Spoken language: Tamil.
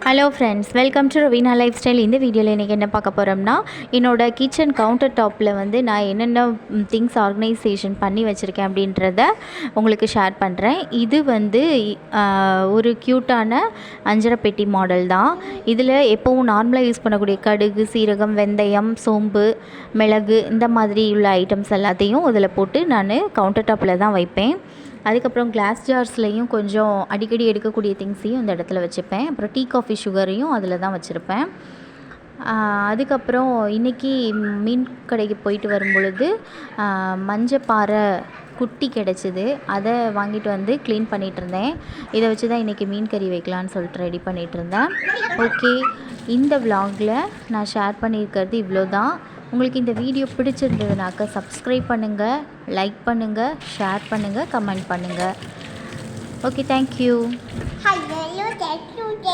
Hello friends, welcome to Raveena life style. இந்த வீடியோவில் இன்றைக்கி என்ன பார்க்க போகிறோம்னா, என்னோடய கிச்சன் கவுண்டர் டாப்பில் வந்து நான் என்னென்ன திங்ஸ் ஆர்கனைசேஷன் பண்ணி வச்சுருக்கேன் அப்படின்றத உங்களுக்கு ஷேர் பண்ணுறேன். இது வந்து ஒரு க்யூட்டான அஞ்சரை பெட்டி மாடல் தான். இதில் எப்போவும் நார்மலாக யூஸ் பண்ணக்கூடிய கடுகு, சீரகம், வெந்தயம், சோம்பு, மிளகு இந்த மாதிரி உள்ள ஐட்டம்ஸ் எல்லாத்தையும் இதில் போட்டு நான் கவுண்டர் டாப்பில் தான் வைப்பேன். அதுக்கப்புறம் கிளாஸ் ஜார்ஸ்லையும் கொஞ்சம் அடிக்கடி எடுக்கக்கூடிய திங்ஸையும் இந்த இடத்துல வச்சுப்பேன். அப்புறம் டீ காஃபி சுகரையும் அதில் தான் வச்சுருப்பேன். அதுக்கப்புறம் இன்றைக்கி மீன் கடைக்கு போயிட்டு வரும் பொழுது மஞ்சப்பாறை குட்டி கிடச்சிது. அதை வாங்கிட்டு வந்து க்ளீன் பண்ணிகிட்ருந்தேன். இதை வச்சு தான் இன்றைக்கி மீன் கறி வைக்கலான்னு சொல்லிட்டு ரெடி பண்ணிகிட்ருந்தேன். ஓகே, இந்த விலாகில் நான் ஷேர் பண்ணியிருக்கிறது இவ்வளோ தான். உங்களுக்கு இந்த வீடியோ பிடிச்சிருந்ததுனாக்கா சப்ஸ்கிரைப் பண்ணுங்கள், லைக் பண்ணுங்கள், ஷேர் பண்ணுங்கள், கமெண்ட் பண்ணுங்கள். Okay, thank you.